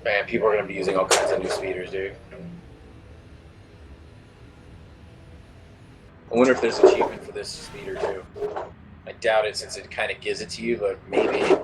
Man, people are going to be using all kinds of new speeders, dude. I wonder if there's an achievement for this speeder, too. I doubt it since it kind of gives it to you, but maybe.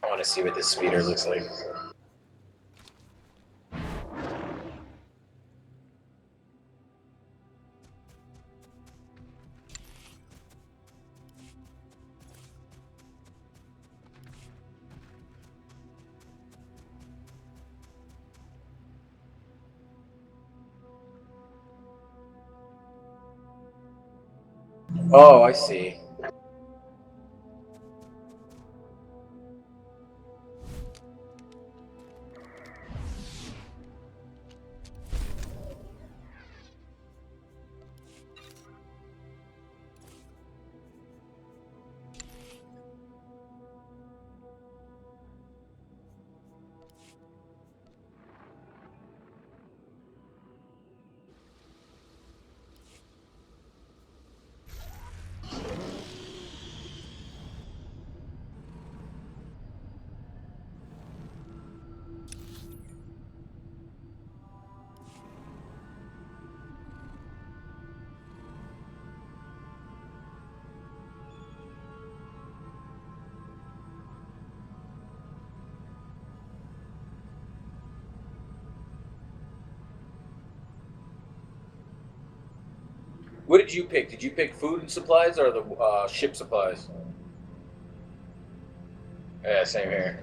I want to see what this speeder looks like. Oh, I see. What did you pick? Did you pick food and supplies or the ship supplies? Yeah, same here.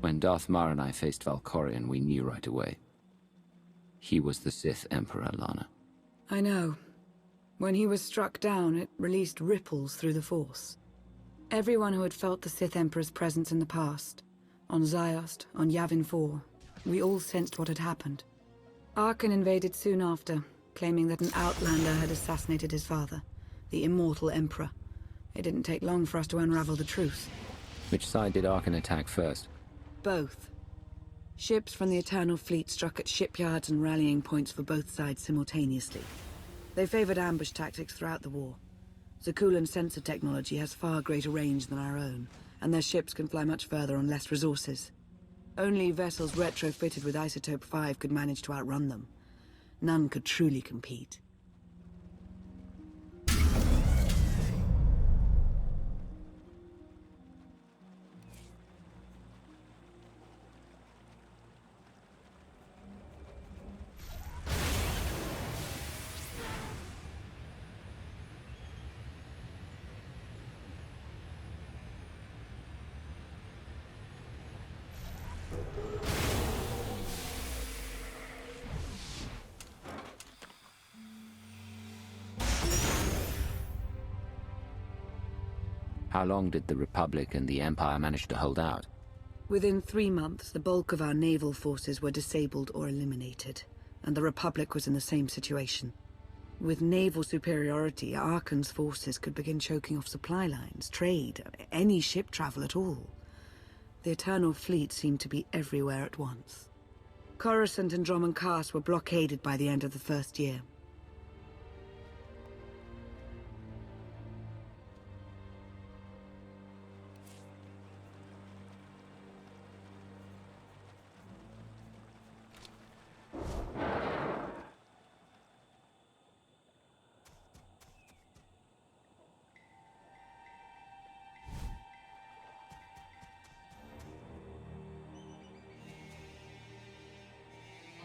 When Darth Mar and I faced Valkorion, we knew right away. He was the Sith Emperor, Lana. I know. When he was struck down, it released ripples through the Force. Everyone who had felt the Sith Emperor's presence in the past, on Ziost, on Yavin 4, we all sensed what had happened. Arkan invaded soon after, claiming that an outlander had assassinated his father, the immortal Emperor. It didn't take long for us to unravel the truth. Which side did Arkan attack first? Both. Ships from the Eternal Fleet struck at shipyards and rallying points for both sides simultaneously. They favored ambush tactics throughout the war. Zakulan's sensor technology has far greater range than our own, and their ships can fly much further on less resources. Only vessels retrofitted with Isotope 5 could manage to outrun them. None could truly compete. How long did the Republic and the Empire manage to hold out? Within 3 months, the bulk of our naval forces were disabled or eliminated, and the Republic was in the same situation. With naval superiority, Arkan's forces could begin choking off supply lines, trade, any ship travel at all. The Eternal Fleet seemed to be everywhere at once. Coruscant and Dromund Kaas were blockaded by the end of the first year.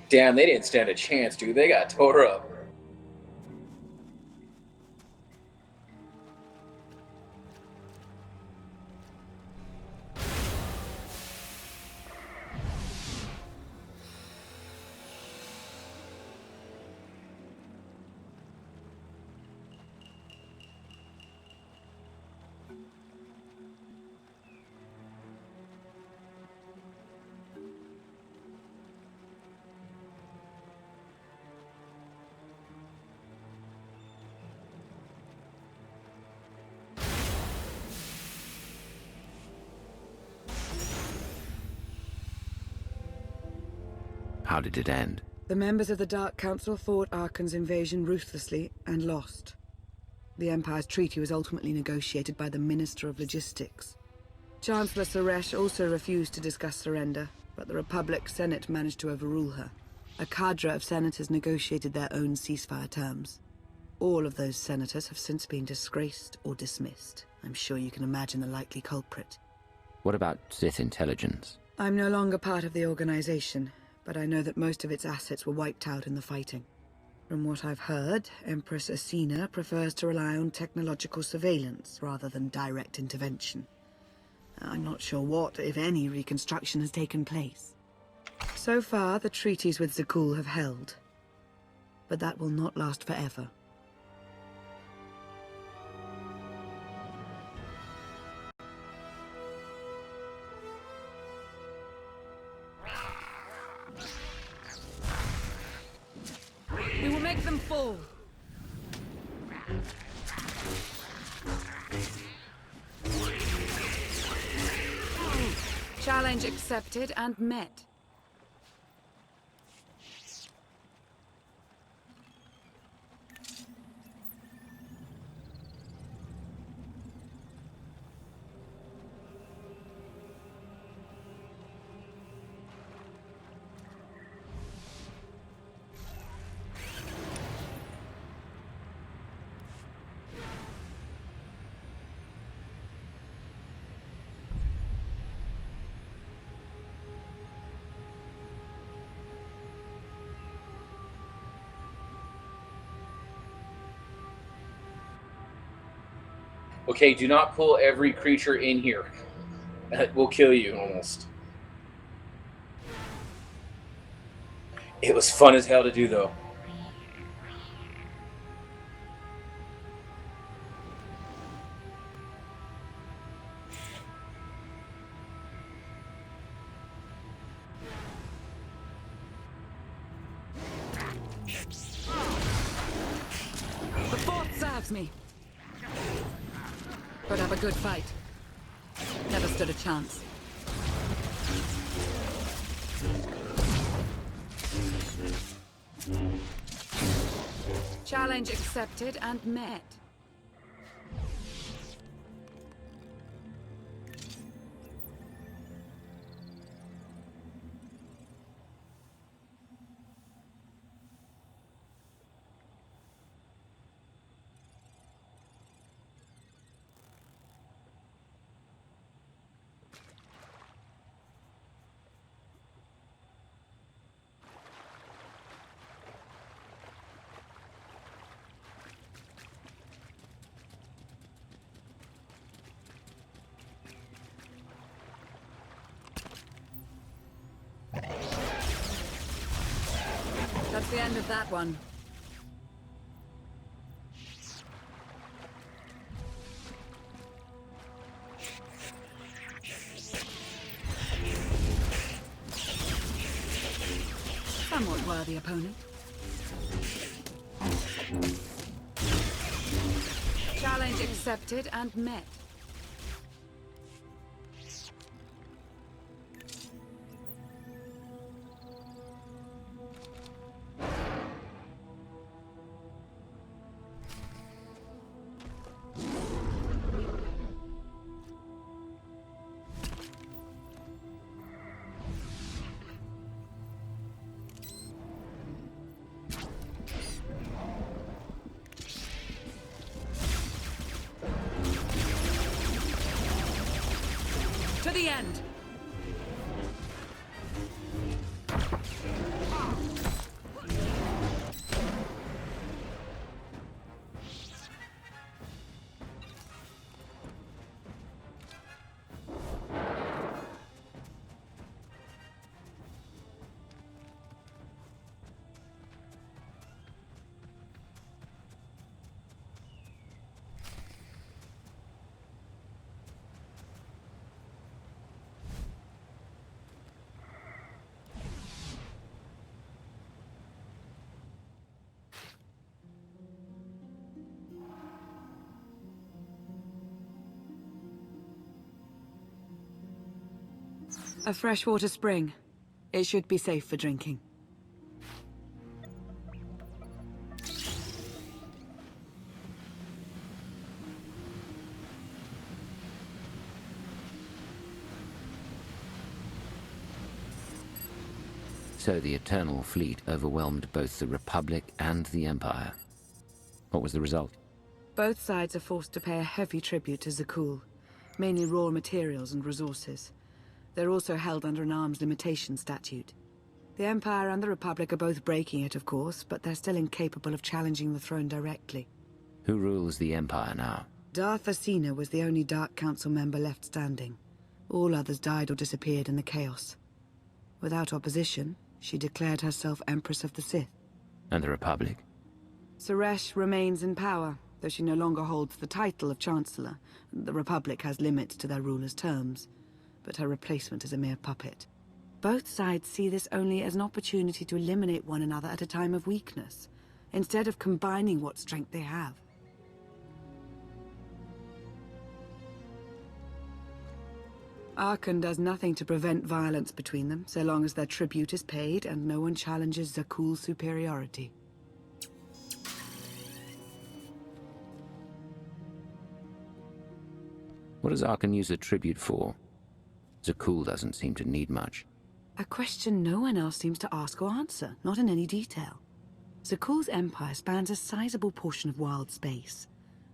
Damn, they didn't stand a chance, dude. They got tore up. How did it end? The members of the Dark Council fought Arkan's invasion ruthlessly and lost. The Empire's treaty was ultimately negotiated by the Minister of Logistics. Chancellor Suresh also refused to discuss surrender, but the Republic Senate managed to overrule her. A cadre of senators negotiated their own ceasefire terms. All of those senators have since been disgraced or dismissed. I'm sure you can imagine the likely culprit. What about Sith intelligence? I'm no longer part of the organization, but I know that most of its assets were wiped out in the fighting. From what I've heard, Empress Asina prefers to rely on technological surveillance rather than direct intervention. I'm not sure what, if any, reconstruction has taken place. So far, the treaties with Zakul have held, but that will not last forever. We will make them fall. Challenge accepted and met. Okay, do not pull every creature in here. That will kill you, almost. It was fun as hell to do, though. The fort serves me. Put up a good fight. Never stood a chance. Challenge accepted and met. That's the end of that one. Somewhat worthy opponent. Challenge accepted and met. To the end. A freshwater spring. It should be safe for drinking. So the Eternal Fleet overwhelmed both the Republic and the Empire. What was the result? Both sides are forced to pay a heavy tribute to Zakul, mainly raw materials and resources. They're also held under an arms limitation statute. The Empire and the Republic are both breaking it, of course, but they're still incapable of challenging the throne directly. Who rules the Empire now? Darth Asina was the only Dark Council member left standing. All others died or disappeared in the chaos. Without opposition, she declared herself Empress of the Sith. And the Republic? Suresh remains in power, though she no longer holds the title of Chancellor. The Republic has limits to their ruler's terms, but her replacement is a mere puppet. Both sides see this only as an opportunity to eliminate one another at a time of weakness, instead of combining what strength they have. Arkan does nothing to prevent violence between them, so long as their tribute is paid and no one challenges Zakul's superiority. What does Arkan use the tribute for? Zakul doesn't seem to need much. A question no one else seems to ask or answer, not in any detail. Zakul's empire spans a sizable portion of wild space,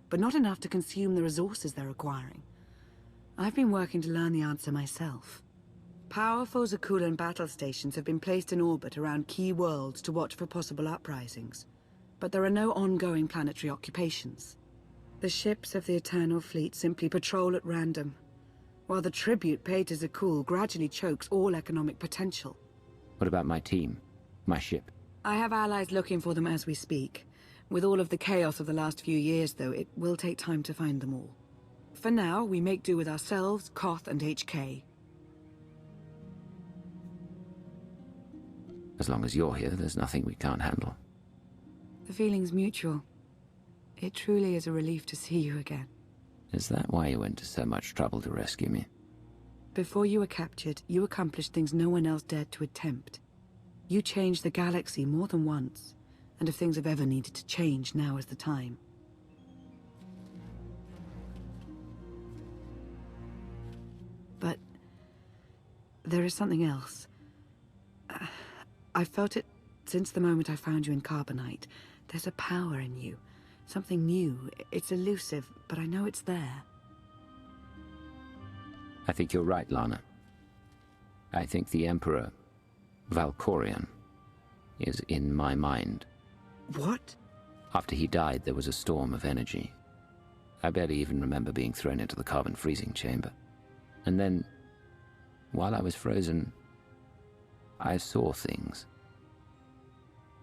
but not enough to consume the resources they're acquiring. I've been working to learn the answer myself. Powerful Zakulan battle stations have been placed in orbit around key worlds to watch for possible uprisings, but there are no ongoing planetary occupations. The ships of the Eternal Fleet simply patrol at random, while the tribute paid to Zakul gradually chokes all economic potential. What about my team? My ship? I have allies looking for them as we speak. With all of the chaos of the last few years, though, it will take time to find them all. For now, we make do with ourselves, Koth, and HK. As long as you're here, there's nothing we can't handle. The feeling's mutual. It truly is a relief to see you again. Is that why you went to so much trouble to rescue me? Before you were captured, you accomplished things no one else dared to attempt. You changed the galaxy more than once, and if things have ever needed to change, now is the time. But there is something else. I've felt it since the moment I found you in Carbonite. There's a power in you. Something new. It's elusive, but I know it's there. I think you're right, Lana. I think the Emperor, Valkorion, is in my mind. What? After he died, there was a storm of energy. I barely even remember being thrown into the carbon freezing chamber. And then, while I was frozen, I saw things.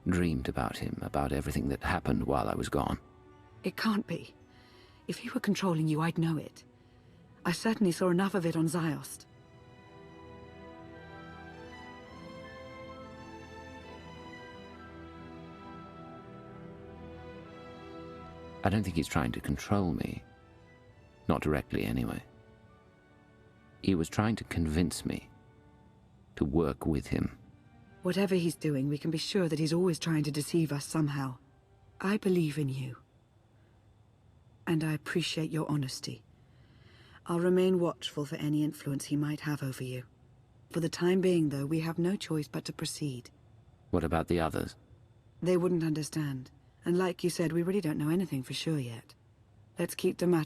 Dreamed about him, about everything that happened while I was gone. It can't be. If he were controlling you, I'd know it. I certainly saw enough of it on Ziost. I don't think he's trying to control me. Not directly, anyway. He was trying to convince me to work with him. Whatever he's doing, we can be sure that he's always trying to deceive us somehow. I believe in you. And I appreciate your honesty. I'll remain watchful for any influence he might have over you. For the time being, though, we have no choice but to proceed. What about the others? They wouldn't understand. And like you said, we really don't know anything for sure yet. Let's keep the matter